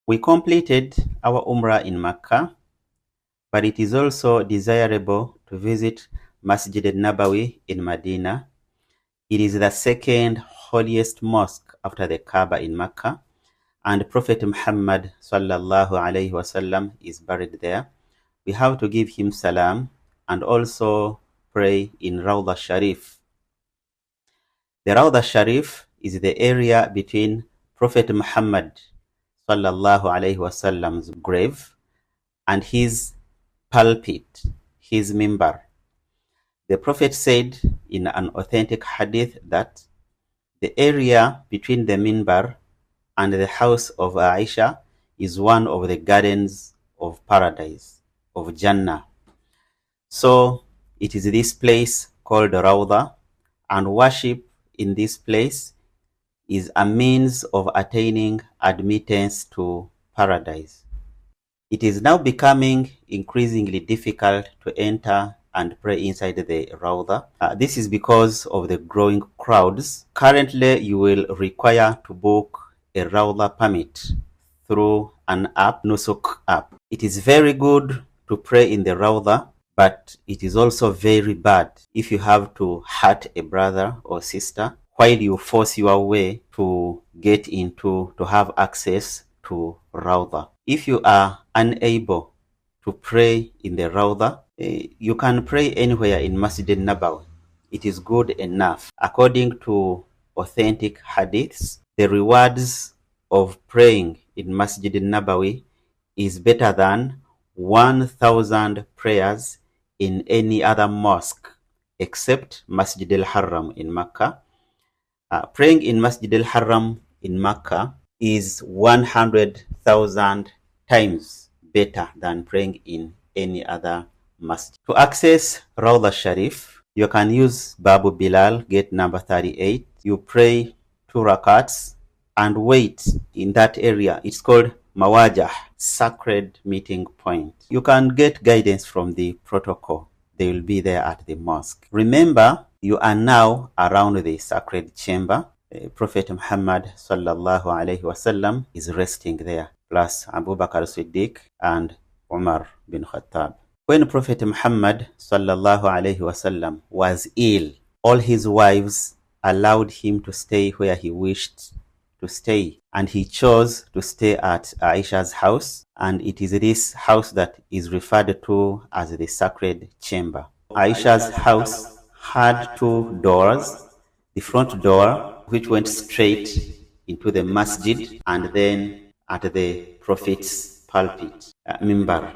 We completed our Umrah in Mecca, but it is also desirable to visit Masjid al-Nabawi in Madinah. It is the second holiest mosque after the Kaaba in Mecca, and Prophet Muhammad sallallahu alaihi wasallam is buried there. We have to give him salam and also pray in Rawda Sharif. The Rawda Sharif is the area between Prophet Muhammad sallallahu alaihi wasallam's grave and his pulpit, his mimbar. The Prophet said in an authentic hadith that the area between the mimbar and the house of Aisha is one of the gardens of paradise, of Jannah. So it is this place called Rawda, and worship in this place is a means of attaining admittance to paradise. It is now becoming increasingly difficult to enter and pray inside the Rawda. This is because of the growing crowds. Currently, you will require to book a Rawda permit through an app, Nusuk app. It is very good to pray in the Rawda, but it is also very bad if you have to hurt a brother or sister while you force your way to get into, to have access to Rawda. If you are unable to pray in the Rawda, you can pray anywhere in Masjid al-Nabawi. It is good enough. According to authentic hadiths, the rewards of praying in Masjid al-Nabawi is better than 1,000 prayers in any other mosque except Masjid al-Haram in Mecca. Praying in Masjid al-Haram in Mecca is 100,000 times better than praying in any other masjid. To access Rawda Sharif, you can use Babu Bilal, gate number 38. You pray 2 rakats and wait in that area. It's called Mawajah, sacred meeting point. You can get guidance from the protocol. They will be there at the mosque. Remember, you are now around the sacred chamber. Prophet Muhammad sallallahu alaihi wasallam is resting there, plus Abu Bakr Siddiq and Umar bin Khattab. When Prophet Muhammad sallallahu alaihi wasallam was ill, all his wives allowed him to stay where he wished to stay, and he chose to stay at Aisha's house, and it is this house that is referred to as the sacred chamber. Aisha's house had 2 doors, the front door which went straight into the masjid and then at the Prophet's pulpit, mimbar,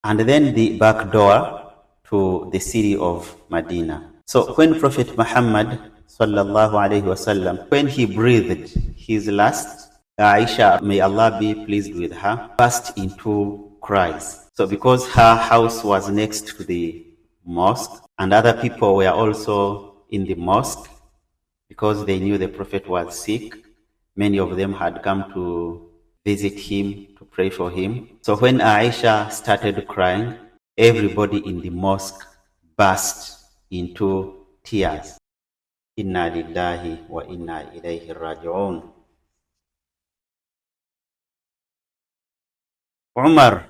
and then the back door to the city of Madinah. So when Prophet Muhammad sallallahu alaihi wasallam, when he breathed his last, Aisha, may Allah be pleased with her, burst into cries. So because her house was next to the mosque and other people were also in the mosque, because they knew the Prophet was sick, many of them had come to visit him, to pray for him. So when Aisha started crying, everybody in the mosque burst into tears. Inna lillahi wa inna ilayhi raji'un. Umar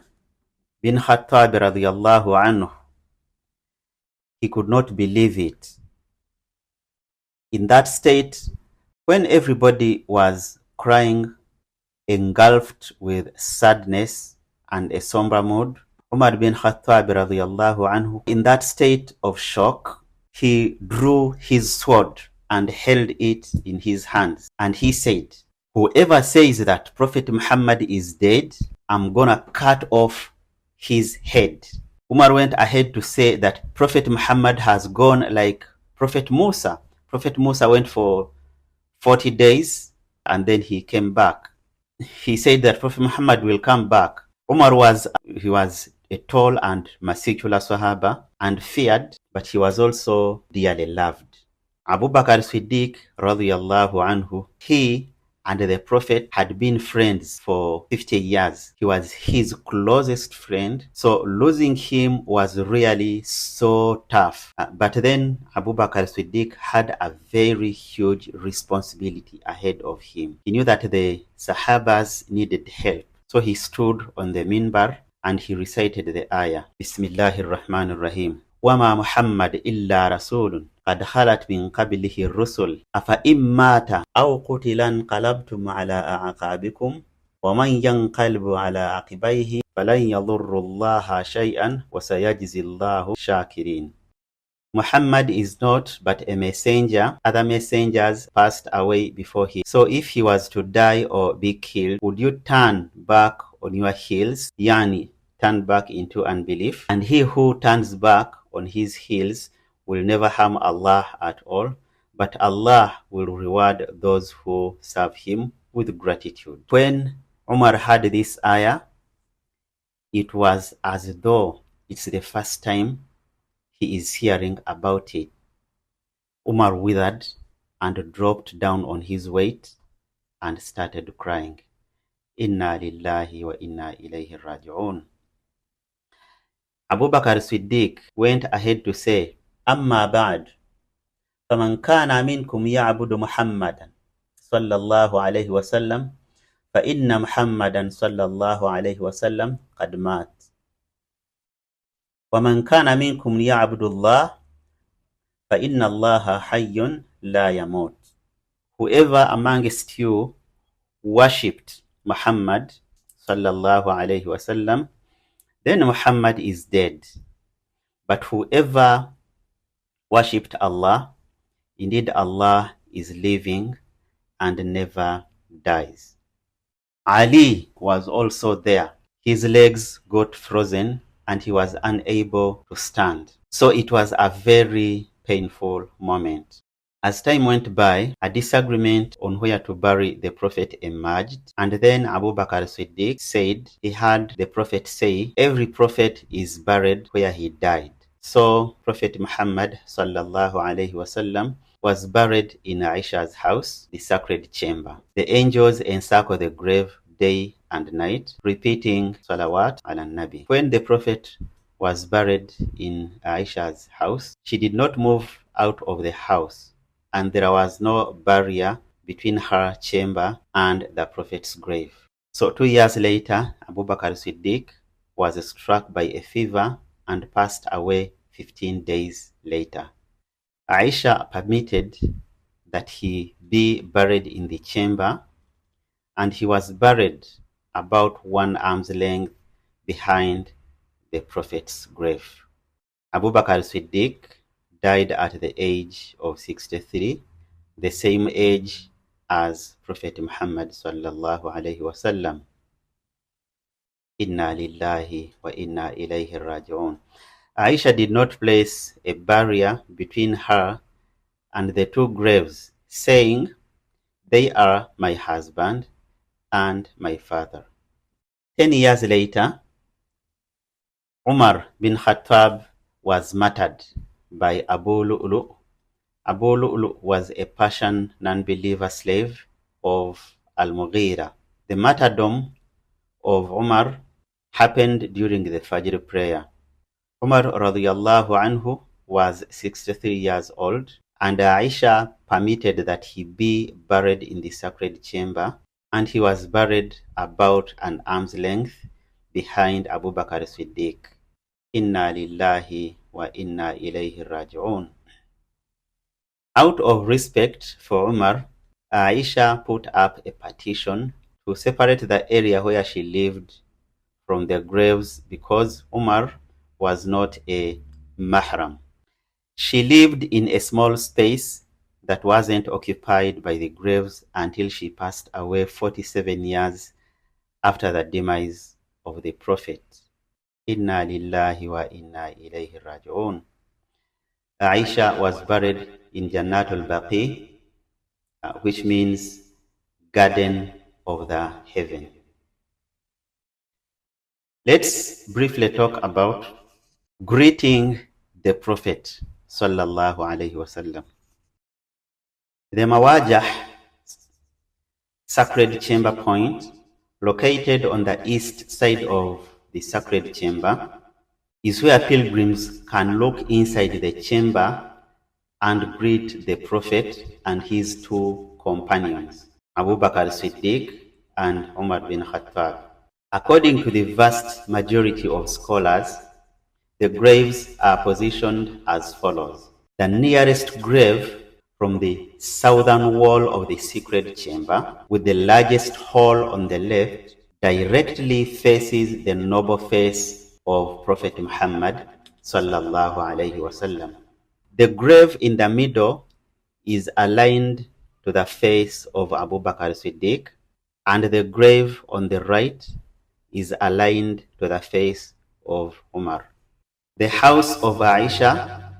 bin Khattab radiyallahu anhu, he could not believe it. In that state, when everybody was crying, engulfed with sadness and a somber mood, Umar bin Khattab radiyallahu anhu, in that state of shock, he drew his sword and held it in his hands. And he said, whoever says that Prophet Muhammad is dead, I'm gonna cut off his head. Umar went ahead to say that Prophet Muhammad has gone like Prophet Musa. Prophet Musa went for 40 days and then he came back. He said that Prophet Muhammad will come back. Umar was a tall and meticulous Sahaba and feared, but he was also dearly loved. Abu Bakr Siddiq radiyallahu anhu, he and the Prophet had been friends for 50 years. He was his closest friend. So losing him was really so tough. But then Abu Bakr Siddiq had a very huge responsibility ahead of him. He knew that the Sahabas needed help. So he stood on the minbar and he recited the ayah, Bismillahir Rahmanir Rahim. وَمَا مُحَمَّدٌ إِلَّا رَسُولٌ قَدْ خَلَتْ مِنْ قَبْلِهِ الرُّسُلُ أَفَإِنْ مَاتَ أَوْ قُتِلَ انقَلَبْتُمْ عَلَى أَعْقَابِكُمْ وَمَنْ يَنقَلِبْ عَلَى عَقِبَيْهِ فَلَنْ يَضُرَّ اللَّهَ شَيْئًا وَسَيَجْزِي اللَّهُ الشَّاكِرِينَ. Muhammad is not but a messenger. Other messengers passed away before him. So if he was to die or be killed, would you turn back on your heels? Yani, turn back into unbelief? And he who turns back on his heels will never harm Allah at all, but Allah will reward those who serve him with gratitude. When Umar heard this ayah, it was as though it's the first time he is hearing about it. Umar withered and dropped down on his weight and started crying. Inna lillahi wa inna ilayhi raji'un. Abu Bakr Siddiq went ahead to say, Amma ba'd, فَمَنْ كَانَ مِنْكُمْ يَعْبُدُ مُحَمَّدًا صلى الله عليه وسلم فإن محمدا صلى الله عليه وسلم قد مات ومن كان منكم يعبد الله فإن الله حي لا يموت. Whoever amongst you worshipped Muhammad sallallahu alayhi wasallam, then Muhammad is dead. But whoever worshipped Allah, indeed Allah is living and never dies. Ali was also there. His legs got frozen and he was unable to stand. So it was a very painful moment. As time went by, a disagreement on where to bury the Prophet emerged, and then Abu Bakr Siddiq said he heard the Prophet say, every Prophet is buried where he died. So Prophet Muhammad sallallahu alaihi wasallam was buried in Aisha's house, the sacred chamber. The angels encircle the grave day and night, repeating salawat ala nabi. When the Prophet was buried in Aisha's house, she did not move out of the house, and there was no barrier between her chamber and the Prophet's grave. So 2 years later, Abu Bakr Siddiq was struck by a fever and passed away 15 days later. Aisha permitted that he be buried in the chamber, and he was buried about 1 arm's length behind the Prophet's grave. Abu Bakr Siddiq died at the age of 63, the same age as Prophet Muhammad sallallahu alaihi wasallam. Inna lillahi wa inna ilayhi raji'un. Aisha did not place a barrier between her and the 2 graves, saying, they are my husband and my father. 10 years later, Umar bin Khattab was martyred by Abu Lu'lu'. Abu Lu'lu' was a Persian non-believer slave of Al-Mughira. The martyrdom of Umar happened during the Fajr prayer. Umar radiyallahu anhu was 63 years old, and Aisha permitted that he be buried in the sacred chamber, and he was buried about an arm's length behind Abu Bakr Siddiq. Inna lillahi wa inna ilayhi raji'un. Out of respect for Umar, Aisha put up a partition to separate the area where she lived from the graves because Umar was not a mahram. She lived in a small space that wasn't occupied by the graves until she passed away 47 years after the demise of the Prophet. Inna lillahi wa inna ilayhi raji'un. Aisha was buried in Jannatul Baqi, which means Garden of the Heaven. Let's briefly talk about greeting the Prophet sallallahu alaihi wasallam. The Mawajah sacred chamber point, located on the east side of the sacred chamber, is where pilgrims can look inside the chamber and greet the Prophet and his 2 companions, Abu Bakr Siddiq and Umar bin Khattab. According to the vast majority of scholars, the graves are positioned as follows. The nearest grave from the southern wall of the sacred chamber, with the largest hole on the left, directly faces the noble face of Prophet Muhammad sallallahu alaihi wasallam. The grave in the middle is aligned to the face of Abu Bakr Siddiq, and the grave on the right is aligned to the face of Umar. The house of Aisha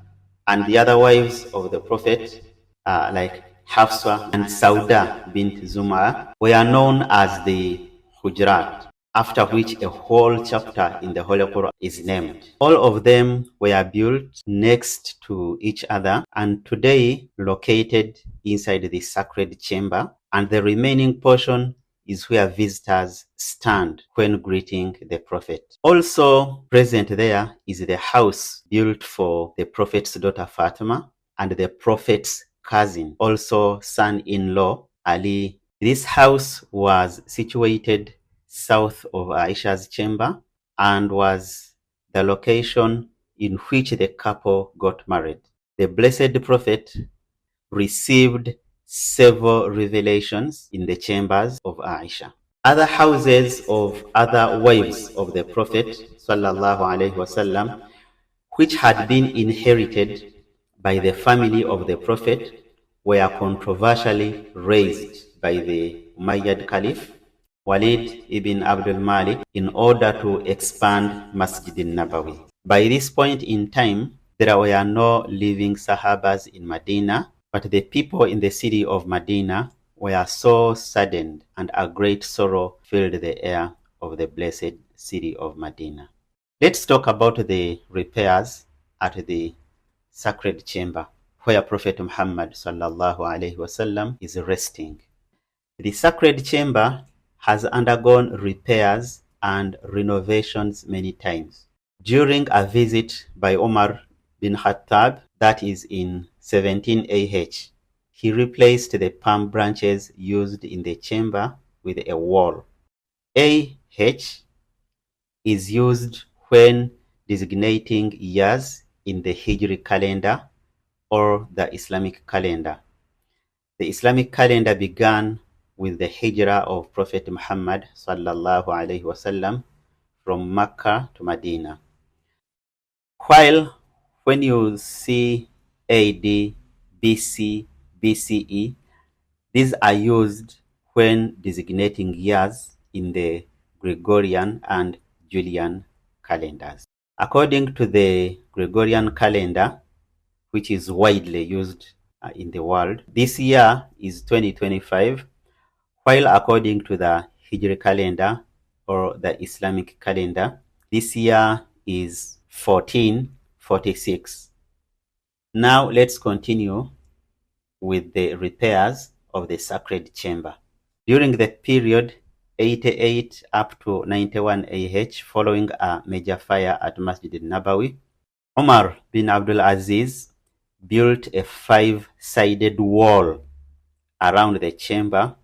and the other wives of the Prophet, like Hafsa and Sauda bint Zuma, were known as the Hujrat, after which a whole chapter in the Holy Quran is named. All of them were built next to each other and today located inside the sacred chamber, and the remaining portion is where visitors stand when greeting the Prophet. Also present there is the house built for the Prophet's daughter Fatima and the Prophet's cousin, also son-in-law Ali. This house was situated south of Aisha's chamber and was the location in which the couple got married. The Blessed Prophet received several revelations in the chambers of Aisha. Other houses of other wives of the Prophet sallallahu alaihi wasallam, which had been inherited by the family of the Prophet, were controversially raised by the Umayyad Caliph Walid ibn Abdul Malik in order to expand Masjid al-Nabawi. By this point in time, there were no living Sahabas in Medina, but the people in the city of Medina were so saddened, and a great sorrow filled the air of the blessed city of Medina. Let's talk about the repairs at the sacred chamber where Prophet Muhammad sallallahu alaihi wasallam is resting. The sacred chamber has undergone repairs and renovations many times. During a visit by Omar bin Khattab, that is in 17 AH, he replaced the palm branches used in the chamber with a wall. AH is used when designating years in the Hijri calendar or the Islamic calendar. The Islamic calendar began with the hijrah of Prophet Muhammad sallallahu alaihi wasallam from Mecca to Medina. While when you see AD, BC, BCE, these are used when designating years in the Gregorian and Julian calendars. According to the Gregorian calendar, which is widely used in the world, this year is 2025, while according to the Hijri calendar or the Islamic calendar, this year is 1446. Now let's continue with the repairs of the sacred chamber. During the period 88 up to 91 AH, following a major fire at Masjid al-Nabawi, Umar bin Abdul Aziz built a 5-sided wall around the chamber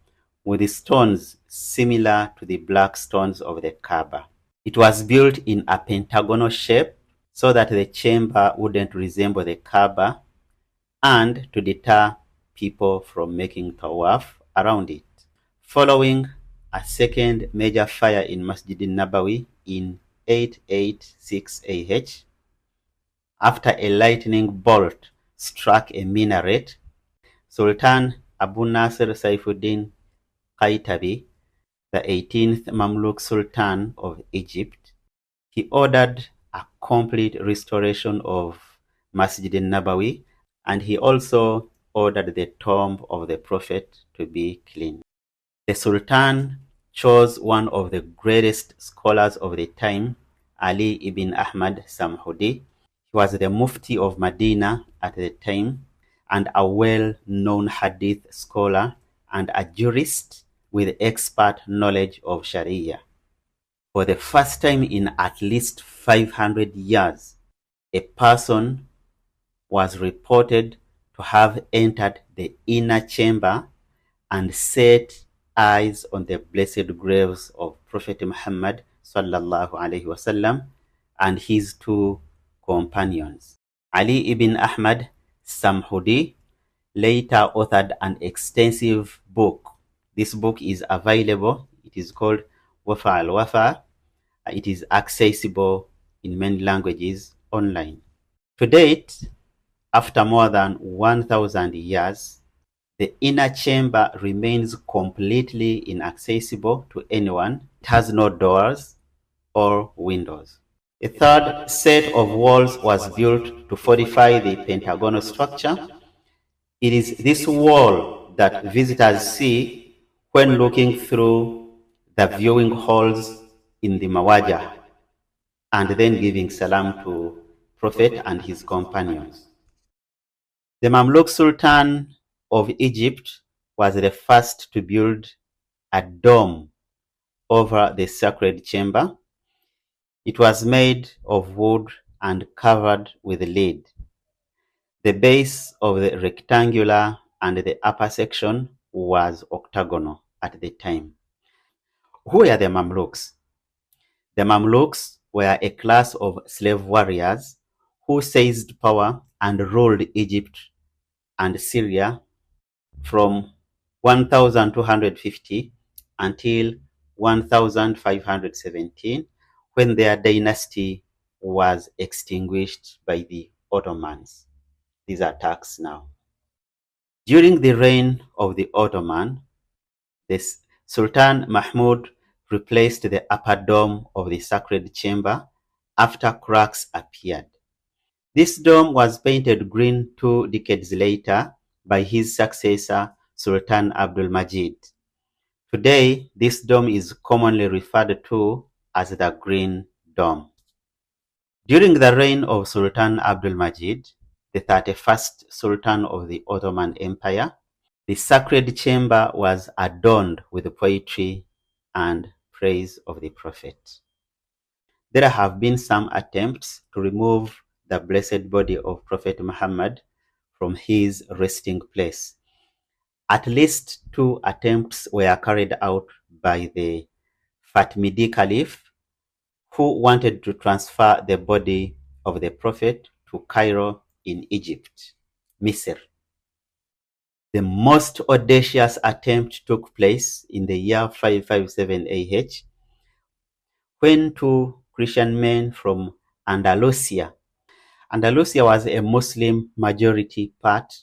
with stones similar to the black stones of the Kaaba. It was built in a pentagonal shape so that the chamber wouldn't resemble the Kaaba and to deter people from making tawaf around it. Following a second major fire in Masjid al-Nabawi in 886 AH, after a lightning bolt struck a minaret, Sultan Abu Nasr Saifuddin Qaitabi, the 18th Mamluk Sultan of Egypt, he ordered a complete restoration of Masjid al-Nabawi, and he also ordered the tomb of the Prophet to be cleaned. The Sultan chose one of the greatest scholars of the time, Ali ibn Ahmad Samhudi. He was the Mufti of Medina at the time and a well-known hadith scholar and a jurist with expert knowledge of Sharia. For the first time in at least 500 years, a person was reported to have entered the inner chamber and sat eyes on the blessed graves of Prophet Muhammad sallallahu alaihi wasallam and his two companions. Ali ibn Ahmad Samhudi later authored an extensive book. This book is available. It is called Wafa al-Wafa. It is accessible in many languages online. To date, after more than 1,000 years, the inner chamber remains completely inaccessible to anyone. It has no doors or windows. A third set of walls was built to fortify the pentagonal structure. It is this wall that visitors see when looking through the viewing holes in the Mawajah and then giving salam to Prophet and his companions. The Mamluk Sultan of Egypt was the first to build a dome over the sacred chamber. It was made of wood and covered with lead. The base of the rectangular and the upper section was octagonal at the time. Who were the Mamluks? The Mamluks were a class of slave warriors who seized power and ruled Egypt and Syria from 1250 until 1517, when their dynasty was extinguished by the Ottomans. These are Turks now. During the reign of the Ottoman, the Sultan Mahmud replaced the upper dome of the sacred chamber after cracks appeared. This dome was painted green 2 decades later by his successor, Sultan Abdul Majid. Today, this dome is commonly referred to as the Green Dome. During the reign of Sultan Abdul Majid, the 31st Sultan of the Ottoman Empire, the sacred chamber was adorned with poetry and praise of the Prophet. There have been some attempts to remove the blessed body of Prophet Muhammad from his resting place. At least 2 attempts were carried out by the Fatimid Caliph, who wanted to transfer the body of the Prophet to Cairo in Egypt, Misr. The most audacious attempt took place in the year 557 AH, when 2 Christian men from Andalusia. Andalusia was a Muslim majority part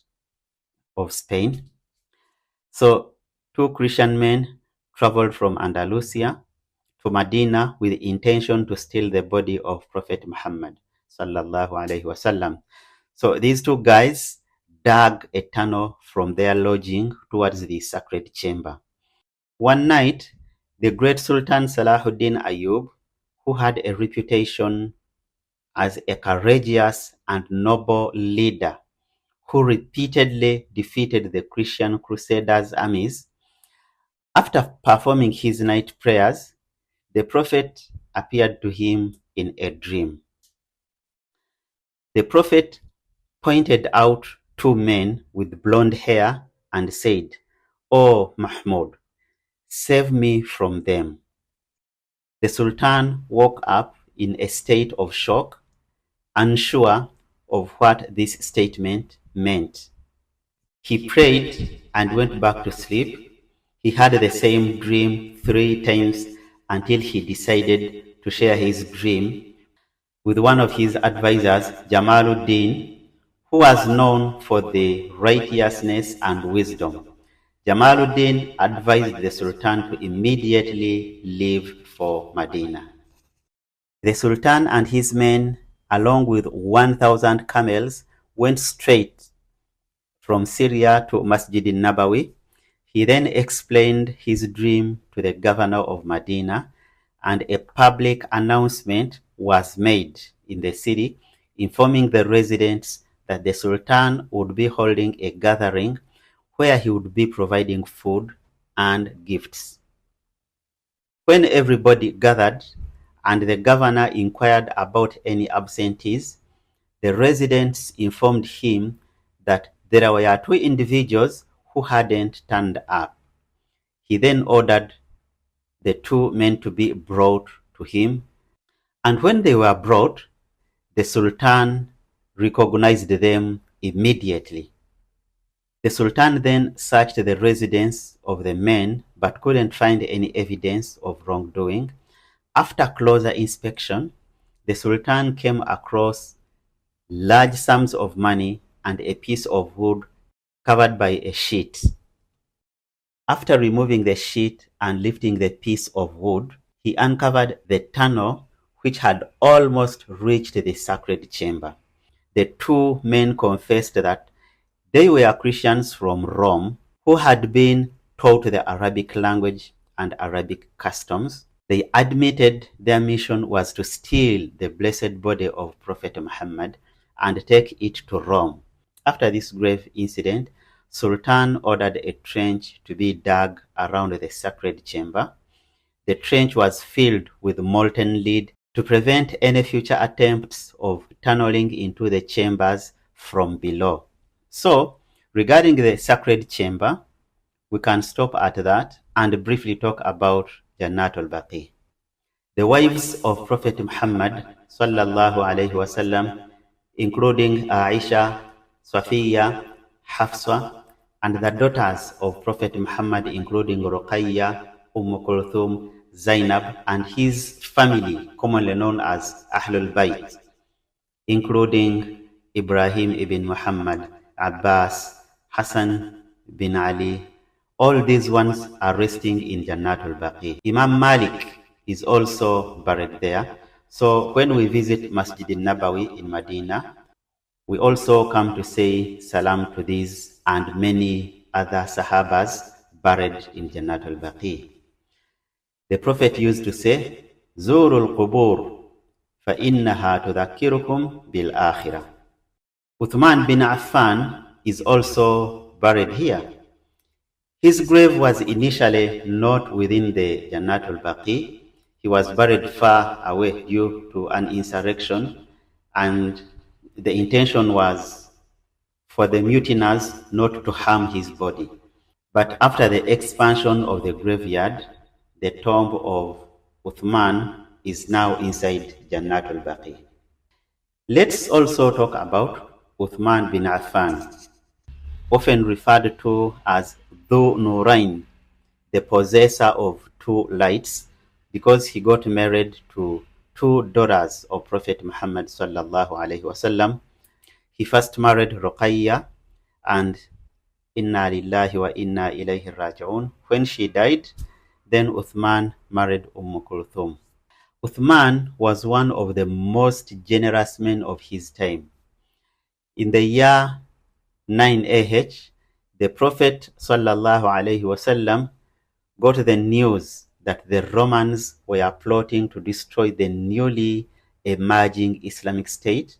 of Spain. So 2 Christian men traveled from Andalusia to Madinah with the intention to steal the body of Prophet Muhammad sallallahu alaihi wasallam. So these 2 guys dug a tunnel from their lodging towards the sacred chamber. One night, the great Sultan Salahuddin Ayyub, who had a reputation as a courageous and noble leader who repeatedly defeated the Christian Crusaders' armies, after performing his night prayers, the Prophet appeared to him in a dream. The Prophet pointed out 2 men with blonde hair and said, "Oh Mahmud, save me from them." The Sultan woke up in a state of shock, unsure of what this statement meant. He prayed and went back to sleep. He had the same dream 3 times until he decided to share his dream with one of his advisors, Jamaluddin, who was known for the righteousness and wisdom. Jamaluddin advised the Sultan to immediately leave for Madinah. The Sultan and his men, along with 1,000 camels, went straight from Syria to Masjid al-Nabawi. He then explained his dream to the governor of Madinah, and a public announcement was made in the city informing the residents that the Sultan would be holding a gathering where he would be providing food and gifts. When everybody gathered and the governor inquired about any absentees, the residents informed him that there were 2 individuals who hadn't turned up. He then ordered the two men to be brought to him, and when they were brought, the Sultan recognized them immediately. The Sultan then searched the residence of the men but couldn't find any evidence of wrongdoing. After closer inspection, the Sultan came across large sums of money and a piece of wood covered by a sheet. After removing the sheet and lifting the piece of wood, he uncovered the tunnel which had almost reached the sacred chamber. The two men confessed that they were Christians from Rome who had been taught the Arabic language and Arabic customs. They admitted their mission was to steal the blessed body of Prophet Muhammad and take it to Rome. After this grave incident, Sultan ordered a trench to be dug around the sacred chamber. The trench was filled with molten lead to prevent any future attempts of tunneling into the chambers from below. So, regarding the sacred chamber, we can stop at that and briefly talk about Jannatul Baqi. The wives of Prophet Muhammad sallallahu alaihi wasallam, including Aisha, Safiya, Hafsa, and the daughters of Prophet Muhammad, including Ruqayya, Kulthum, Zainab, and his family, commonly known as Ahlul Bayt, including Ibrahim ibn Muhammad, Abbas, Hassan bin Ali. All these ones are resting in Jannatul Baqi. Imam Malik is also buried there. So when we visit Masjid al-Nabawi in Madinah, we also come to say salam to these and many other Sahabas buried in Jannatul Baqi. The Prophet used to say, Zurul Qubur, فَإِنَّهَا تُذَكِّرُكُمْ بِالْآخِرَةِ. Uthman bin Affan is also buried here. His grave was initially not within the Jannatul Baqi. He was buried far away due to an insurrection, and the intention was for the mutinous not to harm his body. But after the expansion of the graveyard, the tomb of Uthman is now inside Jannatul Baqi. Let's also talk about Uthman bin Affan, often referred to as Dhu Nurain, the possessor of two lights, because he got married to two daughters of Prophet Muhammad sallallahu alaihi wasallam. He first married Ruqayya, and Inna lillahi wa inna ilayhi raji'un. When she died, then Uthman married Kulthum. Uthman was one of the most generous men of his time. In the year 9 AH, the Prophet sallallahu alaihi wasallam got the news that the Romans were plotting to destroy the newly emerging Islamic State.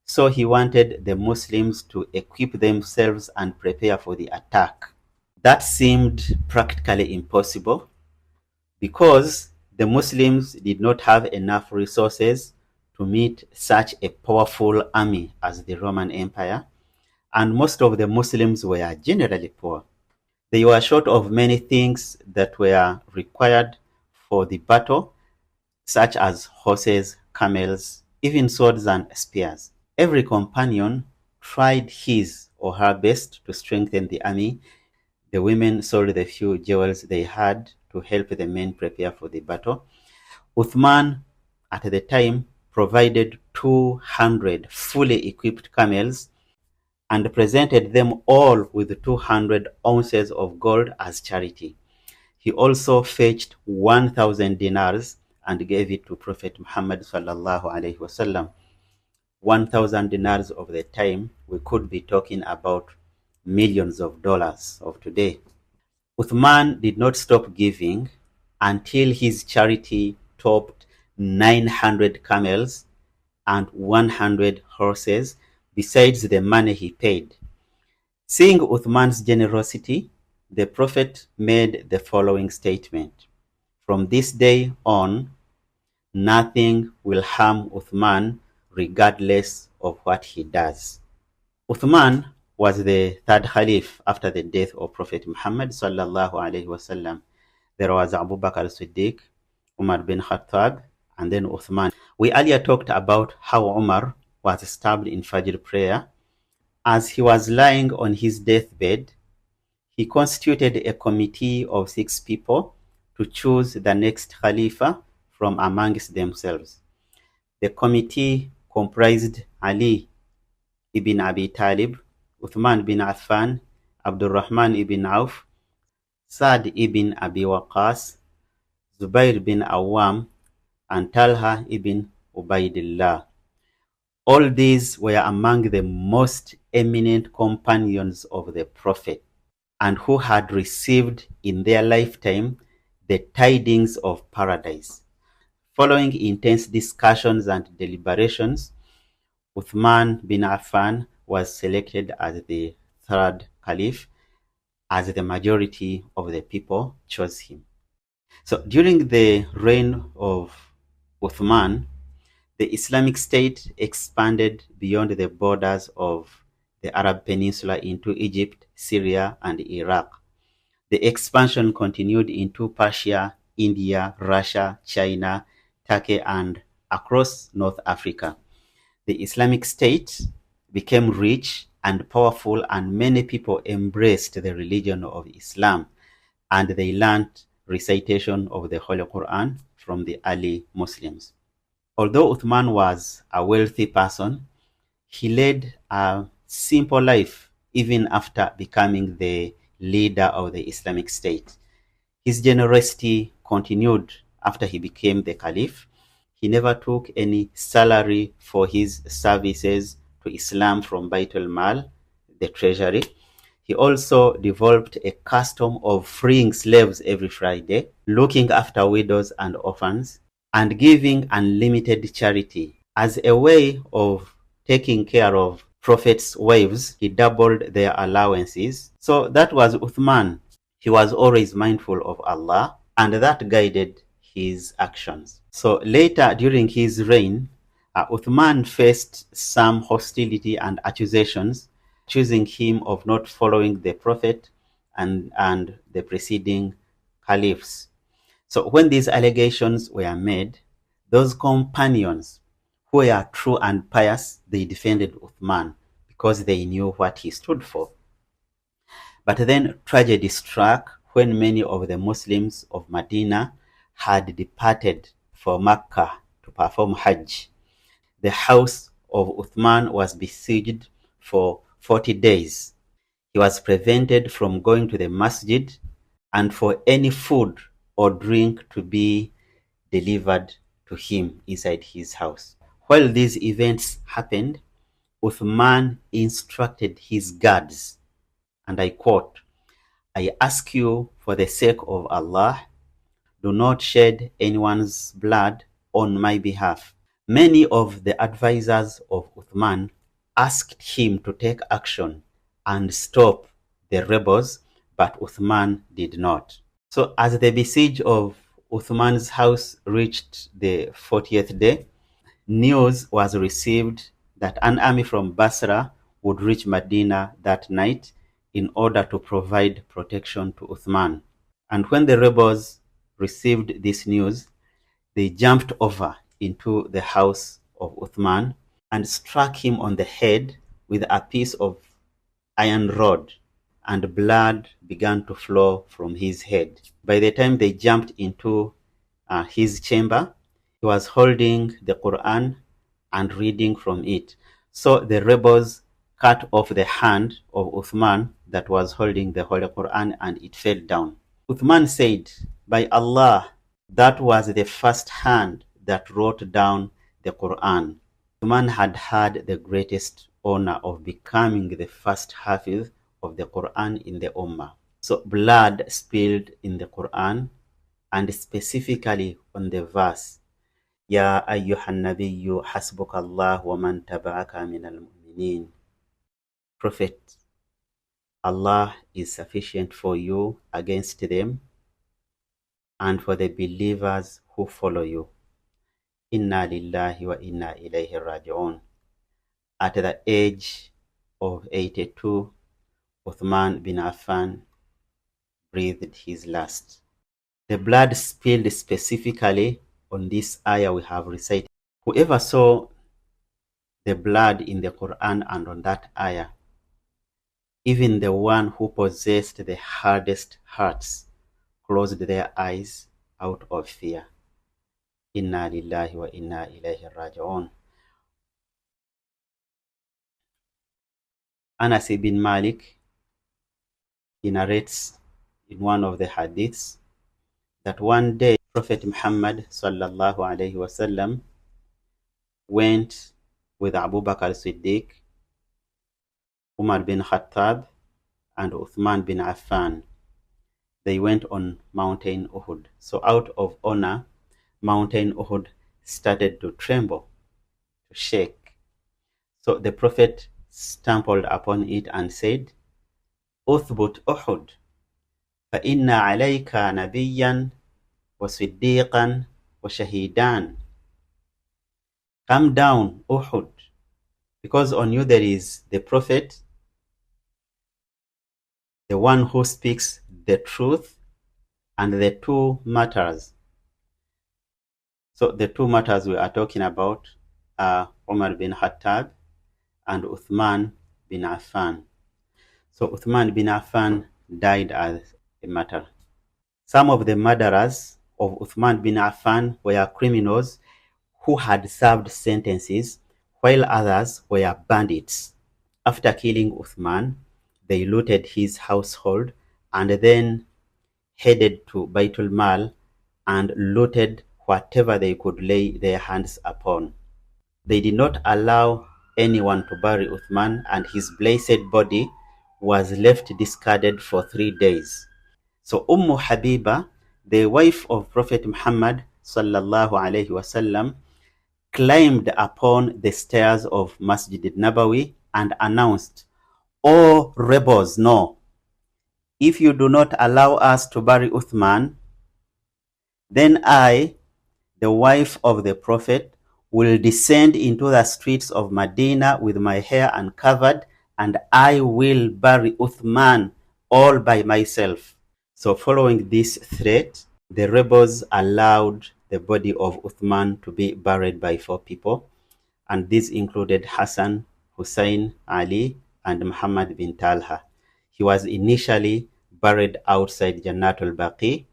So he wanted the Muslims to equip themselves and prepare for the attack. That seemed practically impossible because the Muslims did not have enough resources to meet such a powerful army as the Roman Empire, and most of the Muslims were generally poor. They were short of many things that were required for the battle, such as horses, camels, even swords and spears. Every companion tried his or her best to strengthen the army. The women sold the few jewels they had to help the men prepare for the battle. Uthman, at the time, provided 200 fully equipped camels and presented them all with 200 ounces of gold as charity. He also fetched 1,000 dinars and gave it to Prophet Muhammad sallallahu alaihi wasallam. 1,000 dinars of the time, we could be talking about millions of dollars of today. Uthman did not stop giving until his charity topped 900 camels and 100 horses, besides the money he paid. Seeing Uthman's generosity, the Prophet made the following statement: "From this day on, nothing will harm Uthman regardless of what he does." Uthman was the third Caliph after the death of Prophet Muhammad sallallahu alaihi wasallam. There was Abu Bakr as-Siddiq, Umar bin Khattab, and then Uthman. We earlier talked about how Umar was stabbed in Fajr prayer. As he was lying on his deathbed, he constituted a committee of 6 people to choose the next Khalifa from amongst themselves. The committee comprised Ali ibn Abi Talib, Uthman bin Affan, Abdul Rahman ibn Auf, Sa'd ibn Abi Waqqas, Zubair bin Awam, and Talha ibn Ubaidillah. All these were among the most eminent companions of the Prophet, and who had received in their lifetime the tidings of paradise. Following intense discussions and deliberations, Uthman bin Affan was selected as the third caliph, as the majority of the people chose him. So during the reign of Uthman, the Islamic State expanded beyond the borders of the Arab Peninsula into Egypt, Syria, and Iraq. The expansion continued into Persia, India, Russia, China, Turkey, and across North Africa. The Islamic State became rich and powerful, and many people embraced the religion of Islam, and they learned recitation of the Holy Quran from the early Muslims. Although Uthman was a wealthy person, he led a simple life even after becoming the leader of the Islamic State. His generosity continued after he became the caliph. He never took any salary for his services to Islam from Baitul Mal, the treasury. He also developed a custom of freeing slaves every Friday, looking after widows and orphans, and giving unlimited charity. As a way of taking care of Prophet's wives, he doubled their allowances. So that was Uthman. He was always mindful of Allah, and that guided his actions. So later during his reign, Uthman faced some hostility and accusations, accusing him of not following the Prophet and the preceding caliphs. So when these allegations were made, those companions who were true and pious, they defended Uthman because they knew what he stood for. But then tragedy struck when many of the Muslims of Medina had departed for Mecca to perform Hajj. The house of Uthman was besieged for 40 days. He was prevented from going to the masjid and for any food or drink to be delivered to him inside his house. While these events happened, Uthman instructed his guards, and I quote, "I ask you for the sake of Allah, do not shed anyone's blood on my behalf." Many of the advisors of Uthman asked him to take action and stop the rebels, but Uthman did not. So as the besiege of Uthman's house reached the 40th day, news was received that an army from Basra would reach Madinah that night in order to provide protection to Uthman. And when the rebels received this news, they jumped over into the house of Uthman and struck him on the head with a piece of iron rod, and blood began to flow from his head. By the time they jumped into his chamber, he was holding the Quran and reading from it. So the rebels cut off the hand of Uthman that was holding the Holy Quran, and it fell down. Uthman said, "By Allah, that was the first hand that wrote down the Quran." Uthman had the greatest honor of becoming the first Hafiz of the Quran in the Ummah. So blood spilled in the Quran, and specifically on the verse, "Ya ayyuhan nabiyyu hasbukallah wa man taba'aka minal mu'minin." Prophet, Allah is sufficient for you against them and for the believers who follow you. Inna lillahi wa inna ilayhi raji'un. At the age of 82, Uthman bin Affan breathed his last. The blood spilled specifically on this ayah we have recited. Whoever saw the blood in the Quran and on that ayah, even the one who possessed the hardest hearts, closed their eyes out of fear. Inna lillahi wa inna ilayhi raji'un. Anas ibn Malik, he narrates in one of the hadiths that one day Prophet Muhammad sallallahu alayhi wasallam went with Abu Bakr Siddiq, Umar bin Khattab, and Uthman bin Affan. They went on Mountain Uhud. So out of honor, Mountain Uhud started to tremble, to shake. So the Prophet stumbled upon it and said, Uthbut Uhud, فَإِنَّ عَلَيْكَ نَبِيًّا وَصِدِّيقًا وَشَهِيدًا. Come down, Uhud, because on you there is the Prophet, the one who speaks the truth, and the two martyrs. So the two martyrs we are talking about are Umar bin Khattab and Uthman bin Affan. So Uthman bin Affan died as a martyr. Some of the murderers of Uthman bin Affan were criminals who had served sentences, while others were bandits. After killing Uthman, they looted his household and then headed to Baitul Mal and looted whatever they could lay their hands upon. They did not allow anyone to bury Uthman, and his blessed body was left discarded for 3 days. So Habiba, the wife of Prophet Muhammad sallallahu alaihi wasallam, climbed upon the stairs of Masjid Nabawi and announced, "O rebels, no. If you do not allow us to bury Uthman, then I, the wife of the Prophet, will descend into the streets of Madinah with my hair uncovered, and I will bury Uthman all by myself." So following this threat, the rebels allowed the body of Uthman to be buried by 4 people, and these included Hassan, Hussein, Ali, and Muhammad bin Talha. He was initially buried outside Jannatul Baqi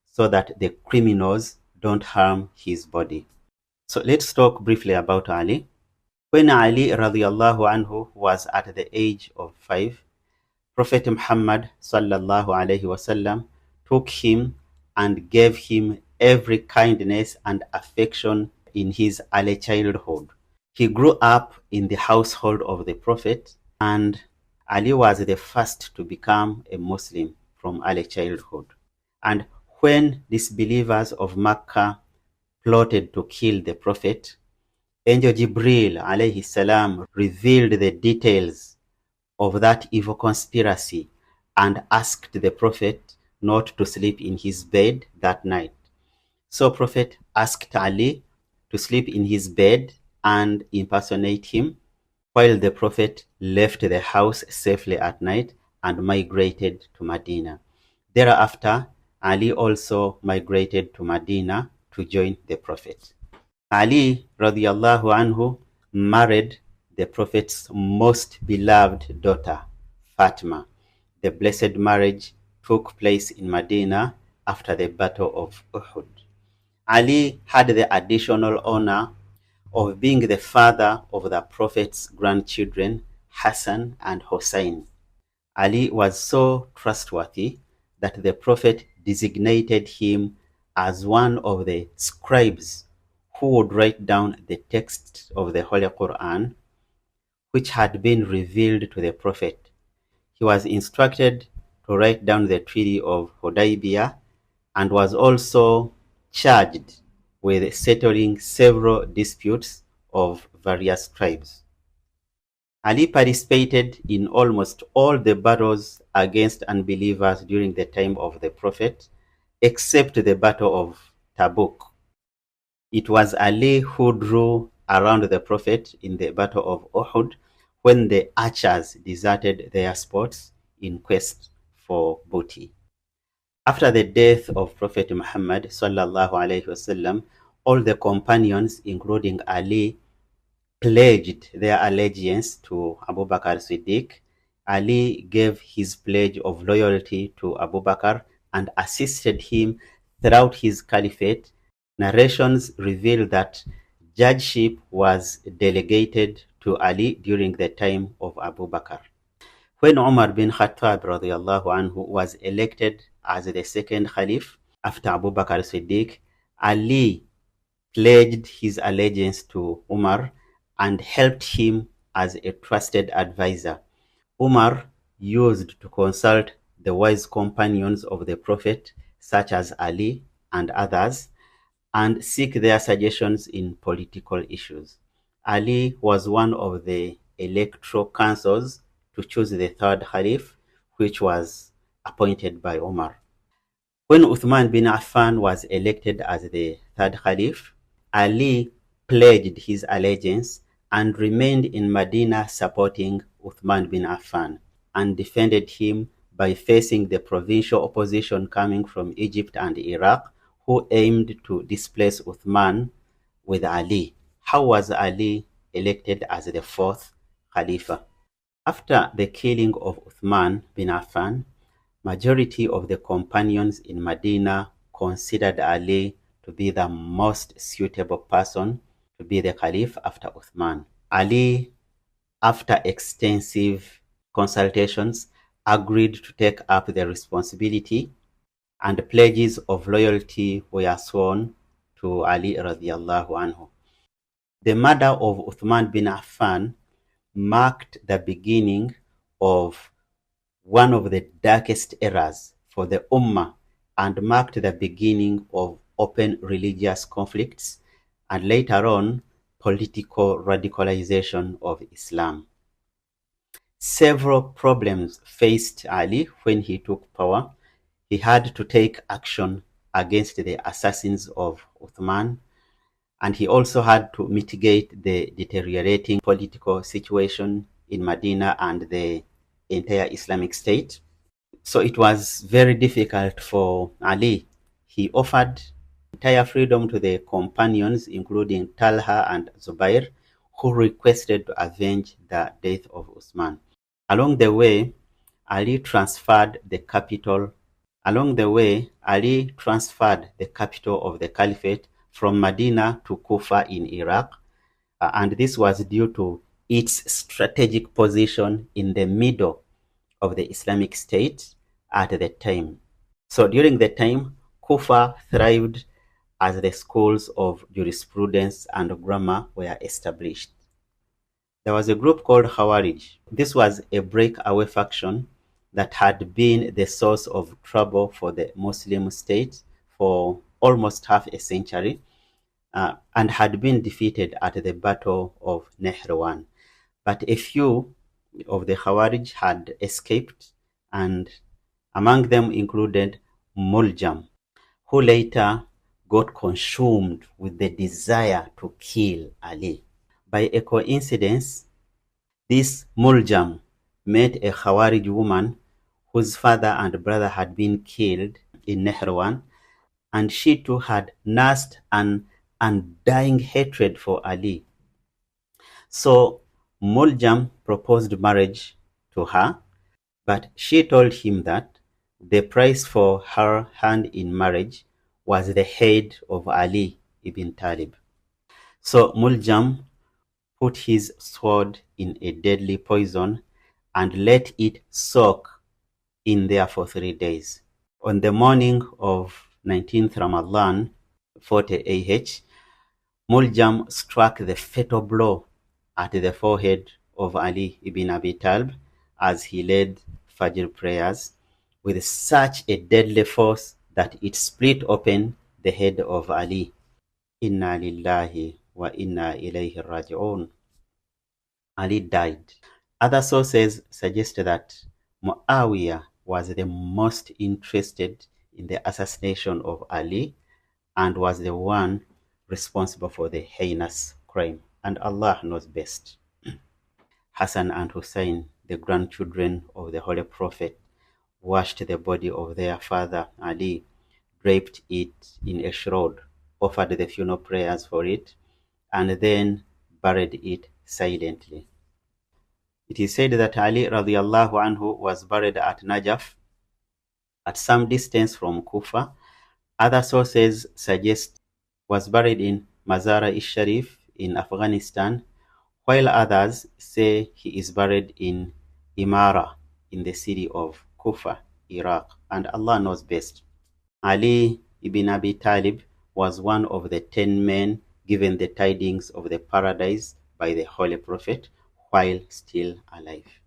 so that the criminals don't harm his body. So let's talk briefly about Ali. When Ali radiallahu anhu was at the age of 5, Prophet Muhammad sallallahu alaihi wasallam took him and gave him every kindness and affection in his early childhood. He grew up in the household of the Prophet, and Ali was the first to become a Muslim from early childhood. And when disbelievers of Makkah plotted to kill the Prophet, Angel Jibril alayhi salam revealed the details of that evil conspiracy and asked the Prophet not to sleep in his bed that night. So Prophet asked Ali to sleep in his bed and impersonate him, while the Prophet left the house safely at night and migrated to Medina. Thereafter, Ali also migrated to Medina to join the Prophet. Ali radiallahu anhu married the Prophet's most beloved daughter, Fatima. The blessed marriage took place in Medina after the Battle of Uhud. Ali had the additional honor of being the father of the Prophet's grandchildren, Hassan and Hussein. Ali was so trustworthy that the Prophet designated him as one of the scribes who would write down the text of the Holy Quran, which had been revealed to the Prophet. He was instructed to write down the Treaty of Hudaybiyah and was also charged with settling several disputes of various tribes. Ali participated in almost all the battles against unbelievers during the time of the Prophet, except the Battle of Tabuk. It was Ali who drew around the Prophet in the Battle of Uhud, when the archers deserted their sports in quest for booty. After the death of Prophet Muhammad sallallahu alaihi wasallam, all the companions, including Ali, pledged their allegiance to Abu Bakr Siddiq. Ali gave his pledge of loyalty to Abu Bakr and assisted him throughout his caliphate. Narrations reveal that judgeship was delegated to Ali during the time of Abu Bakr. When Umar bin Khattab radiallahu anhu was elected as the second Caliph after Abu Bakr Siddiq, Ali pledged his allegiance to Umar and helped him as a trusted advisor. Umar used to consult the wise companions of the Prophet, such as Ali and others, and seek their suggestions in political issues. Ali was one of the electoral councils to choose the third Caliph, which was appointed by Umar. When Uthman bin Affan was elected as the third Caliph, Ali pledged his allegiance and remained in Madinah supporting Uthman bin Affan and defended him by facing the provincial opposition coming from Egypt and Iraq, who aimed to displace Uthman with Ali. How was Ali elected as the fourth Khalifa? After the killing of Uthman bin Affan, majority of the companions in Medina considered Ali to be the most suitable person to be the Caliph after Uthman. Ali, after extensive consultations, agreed to take up the responsibility, and pledges of loyalty were sworn to Ali radiallahu anhu. The murder of Uthman bin Affan marked the beginning of one of the darkest eras for the Ummah and marked the beginning of open religious conflicts and later on political radicalization of Islam. Several problems faced Ali when he took power. He had to take action against the assassins of Uthman, and he also had to mitigate the deteriorating political situation in Medina and the entire Islamic State. So it was very difficult for Ali. He offered entire freedom to the companions, including Talha and Zubair, who requested to avenge the death of Uthman. Along the way, Ali transferred the capital of the caliphate from Medina to Kufa in Iraq, and this was due to its strategic position in the middle of the Islamic State at the time. So during the time, Kufa thrived as the schools of jurisprudence and grammar were established. There was a group called Khawarij. This was a breakaway faction that had been the source of trouble for the Muslim state for almost half a century, and had been defeated at the Battle of Nehrawan. But a few of the Khawarij had escaped, and among them included Muljam, who later got consumed with the desire to kill Ali. By a coincidence, this Muljam met a Khawarij woman whose father and brother had been killed in Nehrawan, and she too had nursed an undying hatred for Ali. So Muljam proposed marriage to her, but she told him that the price for her hand in marriage was the head of Ali ibn Talib. So Muljam put his sword in a deadly poison and let it soak in there for 3 days. On the morning of 19th Ramadan, 40 AH, Muljam struck the fatal blow at the forehead of Ali ibn Abi Talib as he led Fajr prayers with such a deadly force that it split open the head of Ali. Inna lillahi wa inna ilayhi raji'un. Ali died. Other sources suggest that Muawiyah was the most interested in the assassination of Ali and was the one responsible for the heinous crime, and Allah knows best. Hassan and Hussein, the grandchildren of the Holy Prophet, washed the body of their father Ali, draped it in a shroud, offered the funeral prayers for it, and then buried it silently. It is said that Ali radiallahu anhu was buried at Najaf, at some distance from Kufa. Other sources suggest was buried in Mazar-i-Sharif in Afghanistan, while others say he is buried in Imara in the city of Kufa, Iraq, and Allah knows best. Ali ibn Abi Talib was one of the 10 men given the tidings of the paradise by the Holy Prophet while still alive.